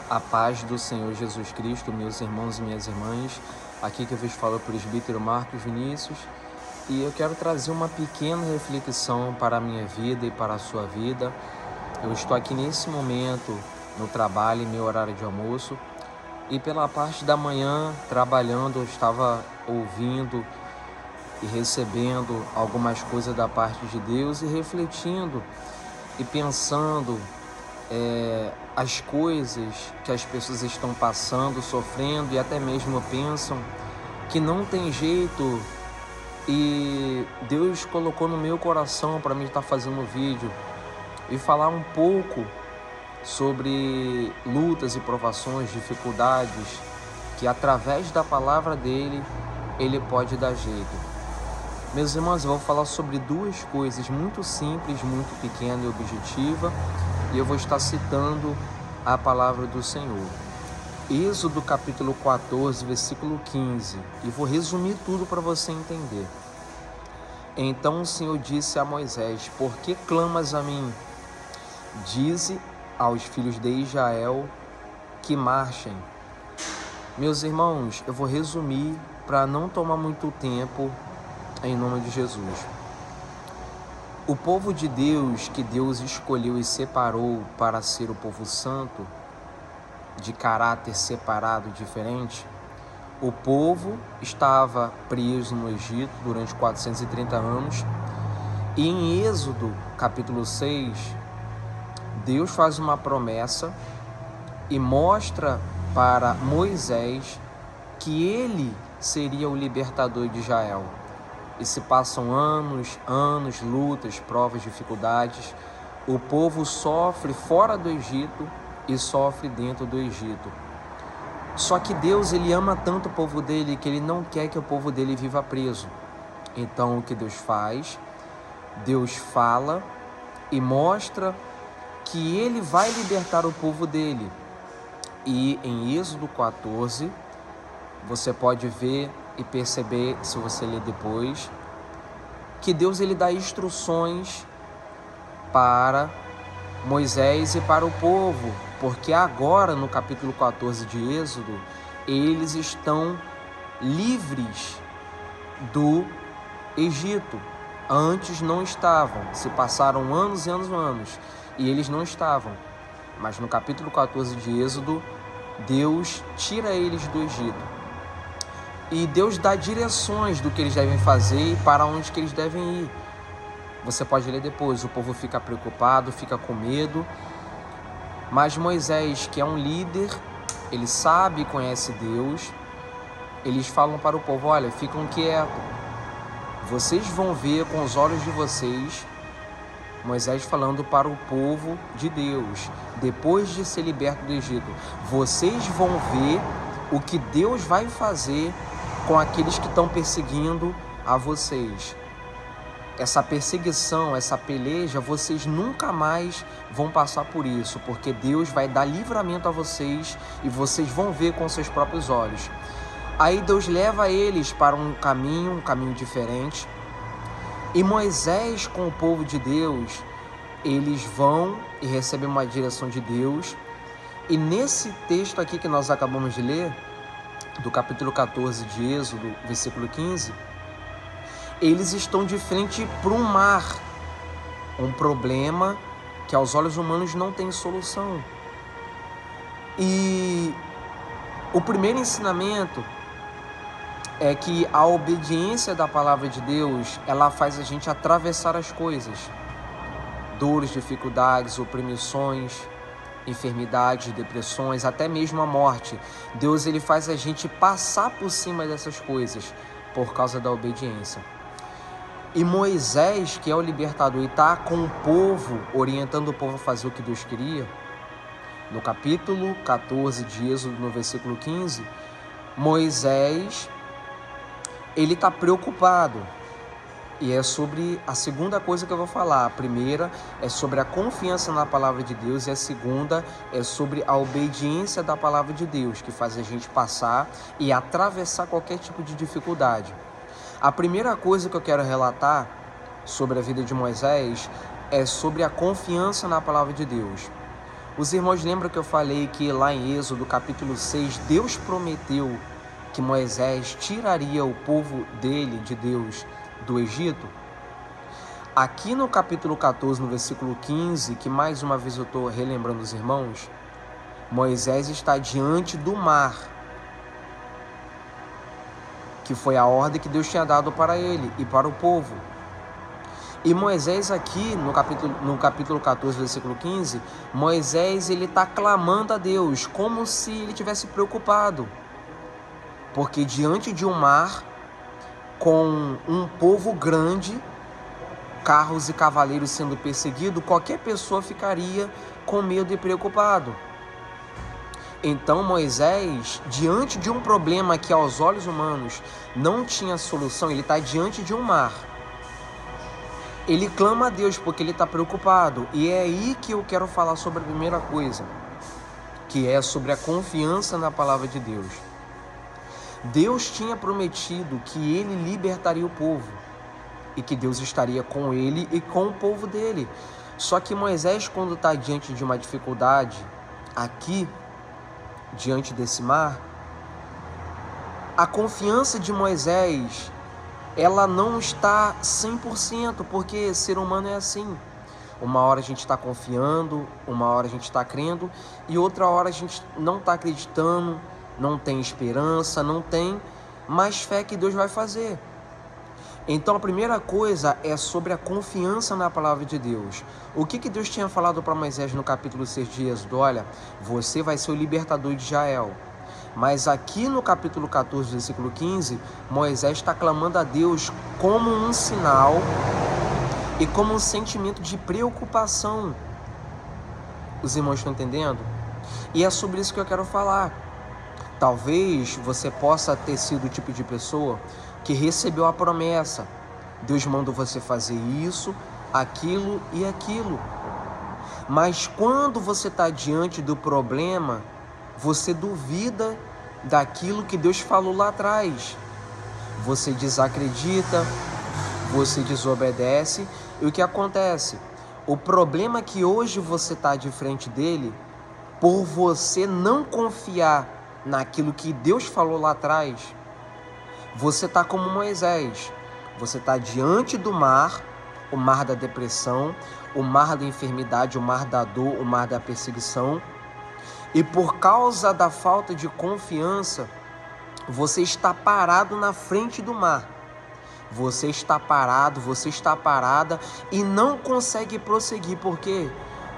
A paz do Senhor Jesus Cristo, meus irmãos e minhas irmãs. Aqui que eu vos falo o presbítero Marcos Vinícius, e eu quero trazer uma pequena reflexão para a minha vida e para a sua vida. Eu estou aqui nesse momento no trabalho, em meu horário de almoço, e pela parte da manhã, trabalhando, eu estava ouvindo e recebendo algumas coisas da parte de Deus e refletindo e pensando as coisas que as pessoas estão passando, sofrendo e até mesmo pensam que não tem jeito, e Deus colocou no meu coração para mim estar fazendo um vídeo e falar um pouco sobre lutas e provações, dificuldades, que através da palavra dele, ele pode dar jeito. Meus irmãos, eu vou falar sobre duas coisas muito simples, muito pequena e objetiva, e eu vou estar citando a palavra do Senhor. Êxodo capítulo 14, versículo 15, e vou resumir tudo para você entender. Então o Senhor disse a Moisés: por que clamas a mim? Dize aos filhos de Israel que marchem. Meus irmãos, eu vou resumir para não tomar muito tempo, em nome de Jesus. O povo de Deus, que Deus escolheu e separou para ser o povo santo, de caráter separado, diferente, o povo estava preso no Egito durante 430 anos, e em Êxodo capítulo 6, Deus faz uma promessa e mostra para Moisés que ele seria o libertador de Israel. E se passam anos, lutas, provas, dificuldades. O povo sofre fora do Egito e sofre dentro do Egito. Só que Deus, ele ama tanto o povo dele que ele não quer que o povo dele viva preso. Então o que Deus faz? Deus fala e mostra que ele vai libertar o povo dele. E em Êxodo 14, você pode ver e perceber, se você ler depois, que Deus ele dá instruções para Moisés e para o povo, porque agora no capítulo 14 de Êxodo, eles estão livres do Egito. Antes não estavam, se passaram anos e anos, e eles não estavam. Mas no capítulo 14 de Êxodo, Deus tira eles do Egito. E Deus dá direções do que eles devem fazer e para onde que eles devem ir. Você pode ler depois, o povo fica preocupado, fica com medo. Mas Moisés, que é um líder, ele sabe e conhece Deus, eles falam para o povo: olha, ficam quietos. Vocês vão ver com os olhos de vocês, Moisés falando para o povo de Deus, depois de ser liberto do Egito, vocês vão ver o que Deus vai fazer com aqueles que estão perseguindo a vocês. Essa perseguição, essa peleja, vocês nunca mais vão passar por isso, porque Deus vai dar livramento a vocês e vocês vão ver com seus próprios olhos. Aí Deus leva eles para um caminho diferente, e Moisés com o povo de Deus, eles vão e recebem uma direção de Deus. E nesse texto aqui que nós acabamos de ler, do capítulo 14 de Êxodo, versículo 15, eles estão de frente para um mar, um problema que aos olhos humanos não tem solução. E o primeiro ensinamento é que a obediência da palavra de Deus, ela faz a gente atravessar as coisas, dores, dificuldades, opressões, enfermidades, depressões, até mesmo a morte. Deus ele faz a gente passar por cima dessas coisas por causa da obediência. E Moisés, que é o libertador e está com o povo, orientando o povo a fazer o que Deus queria, no capítulo 14 de Êxodo, no versículo 15, Moisés, ele está preocupado. E é sobre a segunda coisa que eu vou falar. A primeira é sobre a confiança na palavra de Deus, e a segunda é sobre a obediência da palavra de Deus, que faz a gente passar e atravessar qualquer tipo de dificuldade. A primeira coisa que eu quero relatar sobre a vida de Moisés é sobre a confiança na palavra de Deus. Os irmãos lembram que eu falei que lá em Êxodo capítulo 6, Deus prometeu que Moisés tiraria o povo dele, de Deus, do Egito? Aqui no capítulo 14, no versículo 15, que mais uma vez eu estou relembrando os irmãos, Moisés está diante do mar, que foi a ordem que Deus tinha dado para ele e para o povo. E Moisés aqui, no capítulo 14, versículo 15, Moisés ele está clamando a Deus, como se ele tivesse preocupado. Porque diante de um mar, com um povo grande, carros e cavaleiros sendo perseguidos, qualquer pessoa ficaria com medo e preocupado. Então Moisés, diante de um problema que aos olhos humanos não tinha solução, ele está diante de um mar. Ele clama a Deus porque ele está preocupado. E é aí que eu quero falar sobre a primeira coisa, que é sobre a confiança na palavra de Deus. Deus tinha prometido que ele libertaria o povo e que Deus estaria com ele e com o povo dele. Só que Moisés, quando está diante de uma dificuldade, aqui, diante desse mar, a confiança de Moisés, ela não está 100%, porque ser humano é assim. Uma hora a gente está confiando, uma hora a gente está crendo, e outra hora a gente não está acreditando, não tem esperança, não tem mais fé que Deus vai fazer. Então a primeira coisa é sobre a confiança na palavra de Deus. O que Deus tinha falado para Moisés no capítulo 6 de Êxodo? Olha, você vai ser o libertador de Israel. Mas aqui no capítulo 14, versículo 15, Moisés está clamando a Deus como um sinal e como um sentimento de preocupação. Os irmãos estão entendendo? E é sobre isso que eu quero falar. Talvez você possa ter sido o tipo de pessoa que recebeu a promessa. Deus mandou você fazer isso, aquilo e aquilo. Mas quando você está diante do problema, você duvida daquilo que Deus falou lá atrás. Você desacredita, você desobedece. E o que acontece? O problema é que hoje você está de frente dele, por você não confiar naquilo que Deus falou lá atrás, você está como Moisés. Você está diante do mar, o mar da depressão, o mar da enfermidade, o mar da dor, o mar da perseguição. E por causa da falta de confiança, você está parado na frente do mar. Você está parado, você está parada e não consegue prosseguir. Por quê?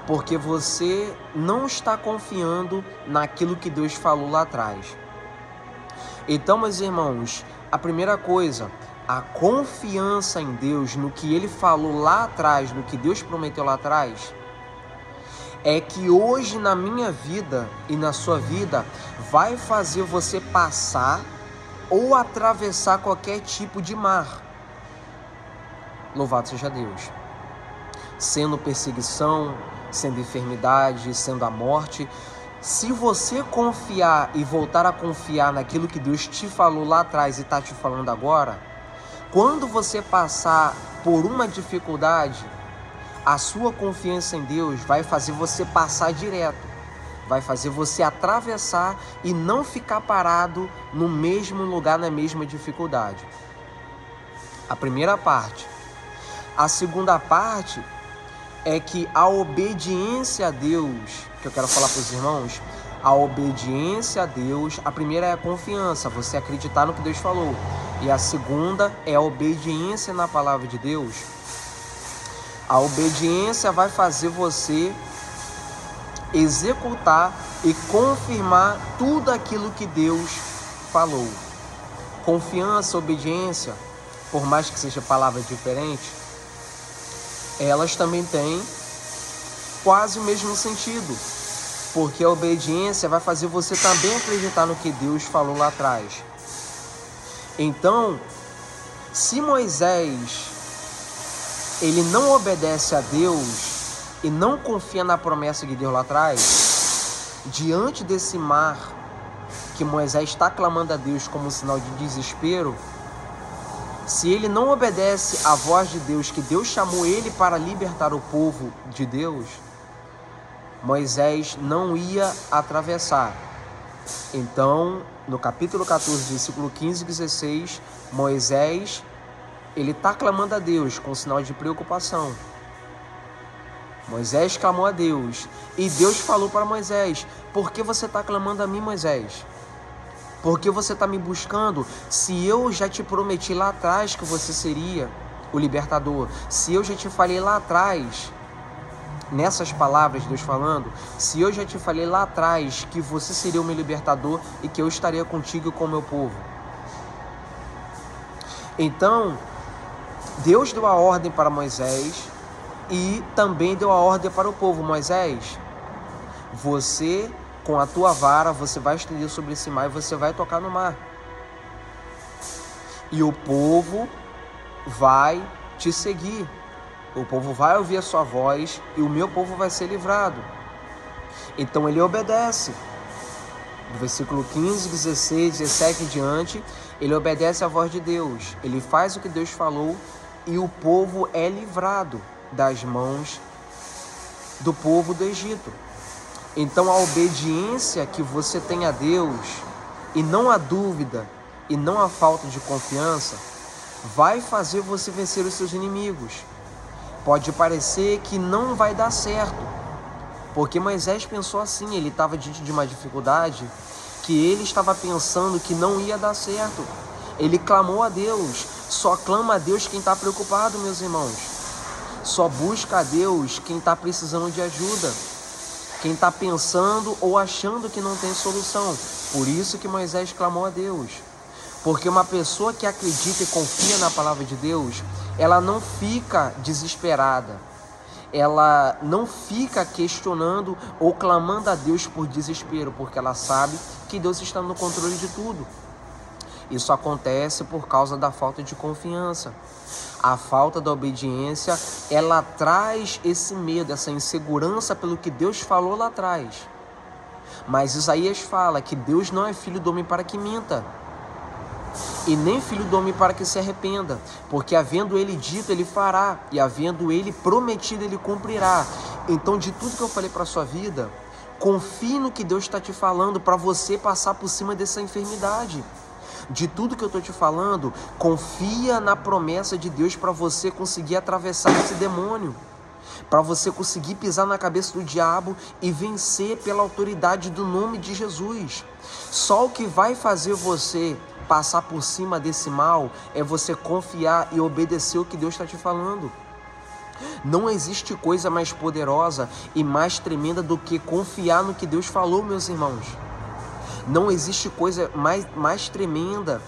Porque você não está confiando naquilo que Deus falou lá atrás. Então, meus irmãos, a primeira coisa, a confiança em Deus, no que Ele falou lá atrás, no que Deus prometeu lá atrás, é que hoje na minha vida e na sua vida vai fazer você passar ou atravessar qualquer tipo de mar. Louvado seja Deus. Sendo perseguição, sendo enfermidade, sendo a morte. Se você confiar e voltar a confiar naquilo que Deus te falou lá atrás e está te falando agora, quando você passar por uma dificuldade, a sua confiança em Deus vai fazer você passar direto, vai fazer você atravessar e não ficar parado no mesmo lugar, na mesma dificuldade. A primeira parte. A segunda parte é que a obediência a Deus, que eu quero falar para os irmãos, a obediência a Deus, a primeira é a confiança, você acreditar no que Deus falou. E a segunda é a obediência na palavra de Deus. A obediência vai fazer você executar e confirmar tudo aquilo que Deus falou. Confiança, obediência, por mais que seja palavra diferente, elas também têm quase o mesmo sentido, porque a obediência vai fazer você também acreditar no que Deus falou lá atrás. Então, se Moisés ele não obedece a Deus e não confia na promessa de Deus lá atrás, diante desse mar que Moisés está clamando a Deus como um sinal de desespero, se ele não obedece à voz de Deus, que Deus chamou ele para libertar o povo de Deus, Moisés não ia atravessar. Então, no capítulo 14, versículo 15 e 16, Moisés, ele está clamando a Deus com sinal de preocupação. Moisés clamou a Deus e Deus falou para Moisés: por que você está clamando a mim, Moisés? Por que você está me buscando? Se eu já te prometi lá atrás que você seria o libertador, se eu já te falei lá atrás, nessas palavras, Deus falando, se eu já te falei lá atrás que você seria o meu libertador e que eu estaria contigo e com o meu povo. Então, Deus deu a ordem para Moisés e também deu a ordem para o povo: Moisés, você, com a tua vara, você vai estender sobre esse mar e você vai tocar no mar. E o povo vai te seguir. O povo vai ouvir a sua voz e o meu povo vai ser livrado. Então ele obedece. Do versículo 15, 16, 17 em diante, ele obedece à voz de Deus. Ele faz o que Deus falou e o povo é livrado das mãos do povo do Egito. Então a obediência que você tem a Deus, e não a dúvida, e não a falta de confiança, vai fazer você vencer os seus inimigos. Pode parecer que não vai dar certo, porque Moisés pensou assim, ele estava diante de uma dificuldade que ele estava pensando que não ia dar certo. Ele clamou a Deus. Só clama a Deus quem está preocupado, meus irmãos. Só busca a Deus quem está precisando de ajuda, quem está pensando ou achando que não tem solução. Por isso que Moisés clamou a Deus. Porque uma pessoa que acredita e confia na palavra de Deus, ela não fica desesperada. Ela não fica questionando ou clamando a Deus por desespero, porque ela sabe que Deus está no controle de tudo. Isso acontece por causa da falta de confiança. A falta da obediência, ela traz esse medo, essa insegurança pelo que Deus falou lá atrás. Mas Isaías fala que Deus não é filho do homem para que minta, e nem filho do homem para que se arrependa, porque havendo ele dito, ele fará, e havendo ele prometido, ele cumprirá. Então, de tudo que eu falei para a sua vida, confie no que Deus está te falando para você passar por cima dessa enfermidade. De tudo que eu estou te falando, confia na promessa de Deus para você conseguir atravessar esse demônio, para você conseguir pisar na cabeça do diabo e vencer pela autoridade do nome de Jesus. Só o que vai fazer você passar por cima desse mal é você confiar e obedecer o que Deus está te falando. Não existe coisa mais poderosa e mais tremenda do que confiar no que Deus falou, meus irmãos. Não existe coisa mais tremenda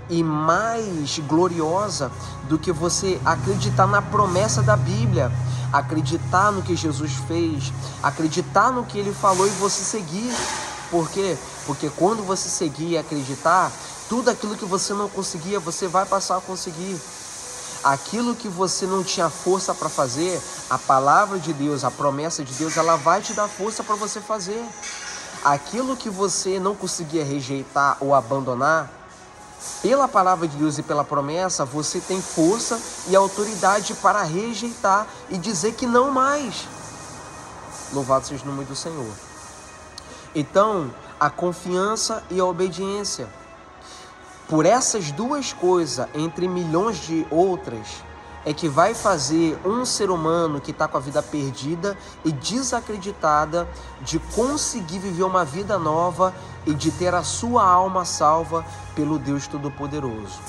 e mais gloriosa do que você acreditar na promessa da Bíblia, acreditar no que Jesus fez, acreditar no que Ele falou e você seguir. Por quê? Porque quando você seguir e acreditar, tudo aquilo que você não conseguia, você vai passar a conseguir. Aquilo que você não tinha força para fazer, a palavra de Deus, a promessa de Deus, ela vai te dar força para você fazer. Aquilo que você não conseguia rejeitar ou abandonar, pela palavra de Deus e pela promessa, você tem força e autoridade para rejeitar e dizer que não mais. Louvado seja o nome do Senhor. Então, a confiança e a obediência. Por essas duas coisas, entre milhões de outras, é que vai fazer um ser humano que está com a vida perdida e desacreditada de conseguir viver uma vida nova e de ter a sua alma salva pelo Deus Todo-Poderoso.